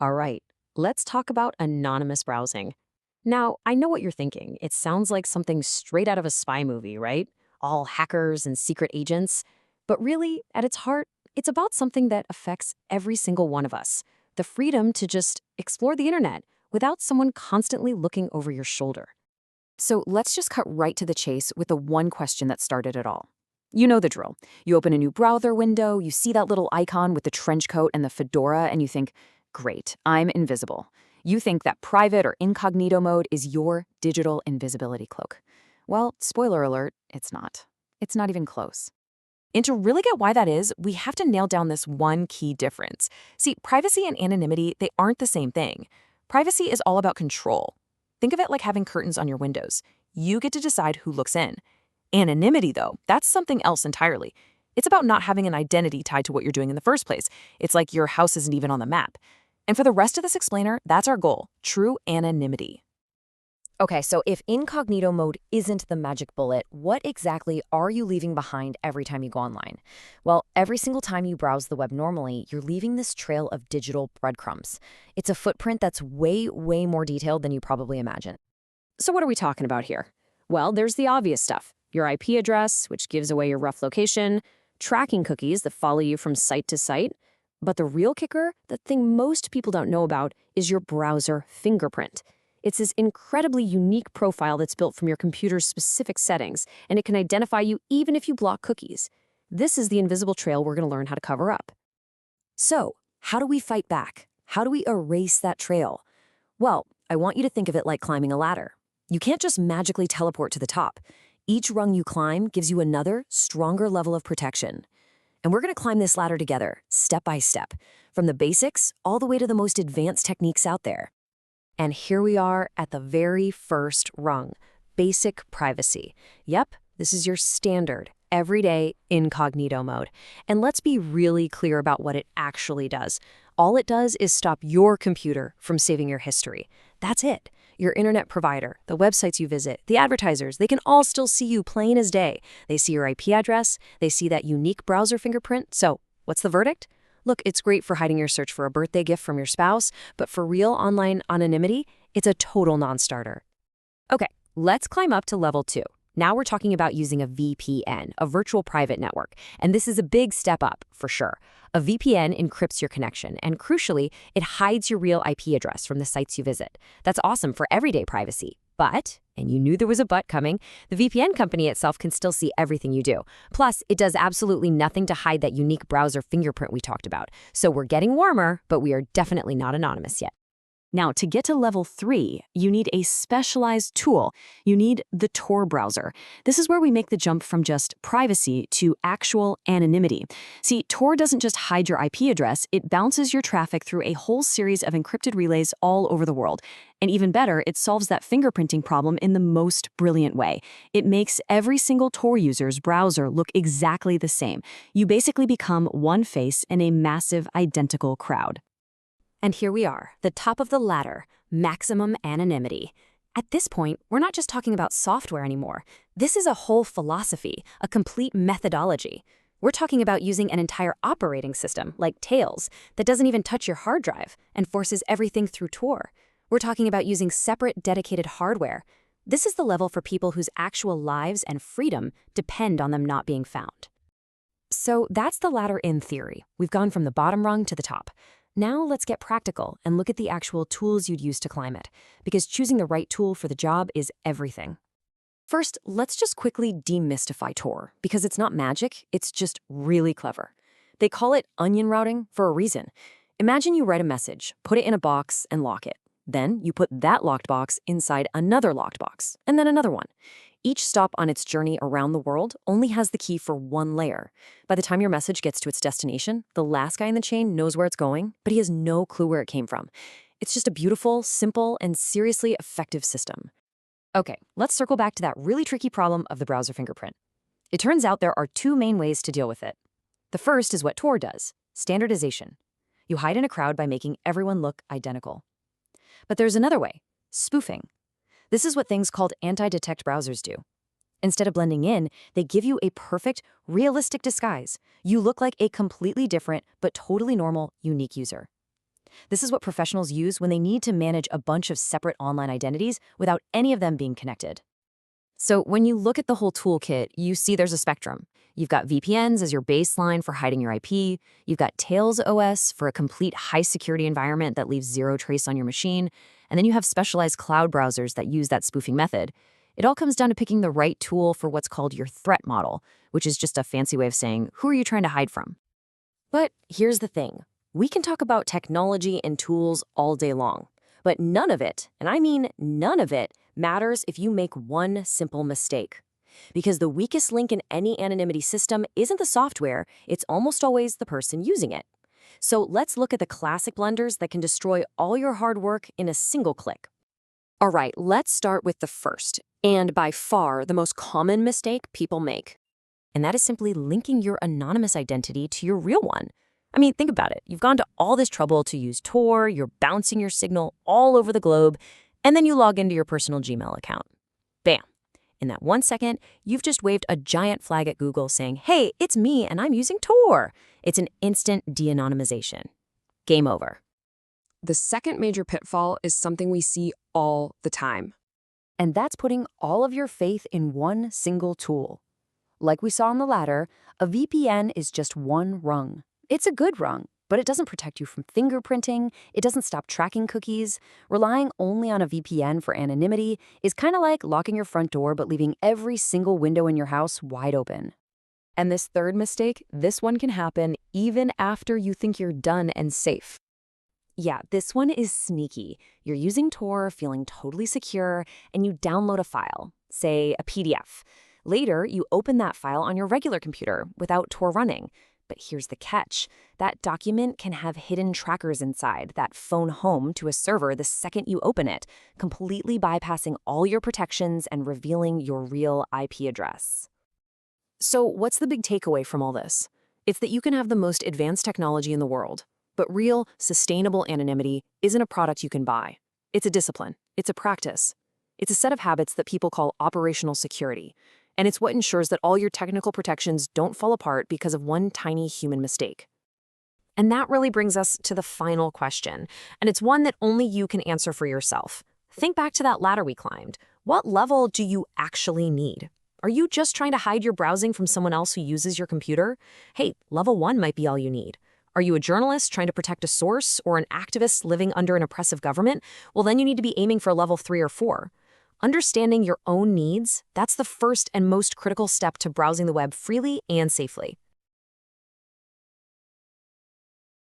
All right, let's talk about anonymous browsing. Now, I know what you're thinking. It sounds like something straight out of a spy movie, right? All hackers and secret agents. But really, at its heart, it's about something that affects every single one of us. The freedom to just explore the internet without someone constantly looking over your shoulder. So let's just cut right to the chase with the one question that started it all. You know the drill. You open a new browser window, you see that little icon with the trench coat and the fedora, and you think, great, I'm invisible. You think that private or incognito mode is your digital invisibility cloak. Well, spoiler alert, it's not. It's not even close. And to really get why that is, we have to nail down this one key difference. See, privacy and anonymity, they aren't the same thing. Privacy is all about control. Think of it like having curtains on your windows. You get to decide who looks in. Anonymity, though, that's something else entirely. It's about not having an identity tied to what you're doing in the first place. It's like your house isn't even on the map. And for the rest of this explainer, that's our goal, true anonymity. Okay, so if incognito mode isn't the magic bullet, what exactly are you leaving behind every time you go online? Well, every single time you browse the web normally, you're leaving this trail of digital breadcrumbs. It's a footprint that's way, way more detailed than you probably imagine. So what are we talking about here? Well, there's the obvious stuff. Your IP address, which gives away your rough location, tracking cookies that follow you from site to site. But the real kicker, the thing most people don't know about, is your browser fingerprint. It's this incredibly unique profile that's built from your computer's specific settings, and it can identify you even if you block cookies. This is the invisible trail we're going to learn how to cover up. So, how do we fight back? How do we erase that trail? Well, I want you to think of it like climbing a ladder. You can't just magically teleport to the top. Each rung you climb gives you another, stronger level of protection. And we're going to climb this ladder together, step by step, from the basics all the way to the most advanced techniques out there. And here we are at the very first rung, basic privacy. Yep, this is your standard, everyday incognito mode. And let's be really clear about what it actually does. All it does is stop your computer from saving your history. That's it. Your internet provider, the websites you visit, the advertisers, they can all still see you plain as day. They see your IP address, they see that unique browser fingerprint. So, what's the verdict? Look, it's great for hiding your search for a birthday gift from your spouse, but for real online anonymity, it's a total non-starter. Okay, let's climb up to level 2. Now we're talking about using a VPN, a virtual private network, and this is a big step up, for sure. A VPN encrypts your connection, and crucially, it hides your real IP address from the sites you visit. That's awesome for everyday privacy. But, and you knew there was a but coming, the VPN company itself can still see everything you do. Plus, it does absolutely nothing to hide that unique browser fingerprint we talked about. So we're getting warmer, but we are definitely not anonymous yet. Now, to get to level 3, you need a specialized tool. You need the Tor browser. This is where we make the jump from just privacy to actual anonymity. See, Tor doesn't just hide your IP address, it bounces your traffic through a whole series of encrypted relays all over the world. And even better, it solves that fingerprinting problem in the most brilliant way. It makes every single Tor user's browser look exactly the same. You basically become one face in a massive identical crowd. And here we are, the top of the ladder, maximum anonymity. At this point, we're not just talking about software anymore. This is a whole philosophy, a complete methodology. We're talking about using an entire operating system, like Tails, that doesn't even touch your hard drive and forces everything through Tor. We're talking about using separate, dedicated hardware. This is the level for people whose actual lives and freedom depend on them not being found. So that's the ladder in theory. We've gone from the bottom rung to the top. Now let's get practical and look at the actual tools you'd use to climb it, because choosing the right tool for the job is everything. First, let's just quickly demystify Tor, because it's not magic, it's just really clever. They call it onion routing for a reason. Imagine you write a message, put it in a box, and lock it. Then you put that locked box inside another locked box, and then another one. Each stop on its journey around the world only has the key for one layer. By the time your message gets to its destination, the last guy in the chain knows where it's going, but he has no clue where it came from. It's just a beautiful, simple, and seriously effective system. Okay, let's circle back to that really tricky problem of the browser fingerprint. It turns out there are 2 main ways to deal with it. The first is what Tor does, standardization. You hide in a crowd by making everyone look identical. But there's another way, spoofing. This is what things called anti-detect browsers do. Instead of blending in, they give you a perfect, realistic disguise. You look like a completely different, but totally normal, unique user. This is what professionals use when they need to manage a bunch of separate online identities without any of them being connected. So when you look at the whole toolkit, you see there's a spectrum. You've got VPNs as your baseline for hiding your IP. You've got Tails OS for a complete high-security environment that leaves zero trace on your machine. And then you have specialized cloud browsers that use that spoofing method. It all comes down to picking the right tool for what's called your threat model, which is just a fancy way of saying, who are you trying to hide from? But here's the thing. We can talk about technology and tools all day long, but none of it, and I mean none of it, matters if you make one simple mistake. Because the weakest link in any anonymity system isn't the software, it's almost always the person using it. So let's look at the classic blunders that can destroy all your hard work in a single click. All right, let's start with the first, and by far the most common mistake people make. And that is simply linking your anonymous identity to your real one. I mean, think about it. You've gone to all this trouble to use Tor, you're bouncing your signal all over the globe, and then you log into your personal Gmail account. Bam. In that 1 second, you've just waved a giant flag at Google saying, hey, it's me and I'm using Tor. It's an instant de-anonymization. Game over. The second major pitfall is something we see all the time. And that's putting all of your faith in one single tool. Like we saw on the ladder, a VPN is just one rung. It's a good rung, but it doesn't protect you from fingerprinting, it doesn't stop tracking cookies. Relying only on a VPN for anonymity is kind of like locking your front door but leaving every single window in your house wide open. And this third mistake, this one can happen even after you think you're done and safe. Yeah, this one is sneaky. You're using Tor, feeling totally secure, and you download a file, say a PDF. Later, you open that file on your regular computer without Tor running. But here's the catch. That document can have hidden trackers inside that phone home to a server the second you open it, completely bypassing all your protections and revealing your real IP address. So what's the big takeaway from all this? It's that you can have the most advanced technology in the world, but real, sustainable anonymity isn't a product you can buy. It's a discipline. It's a practice. It's a set of habits that people call operational security. And it's what ensures that all your technical protections don't fall apart because of one tiny human mistake. And that really brings us to the final question, and it's one that only you can answer for yourself. Think back to that ladder we climbed. What level do you actually need? Are you just trying to hide your browsing from someone else who uses your computer? Hey, level 1 might be all you need. Are you a journalist trying to protect a source or an activist living under an oppressive government? Well, then you need to be aiming for level 3 or 4. Understanding your own needs, that's the first and most critical step to browsing the web freely and safely.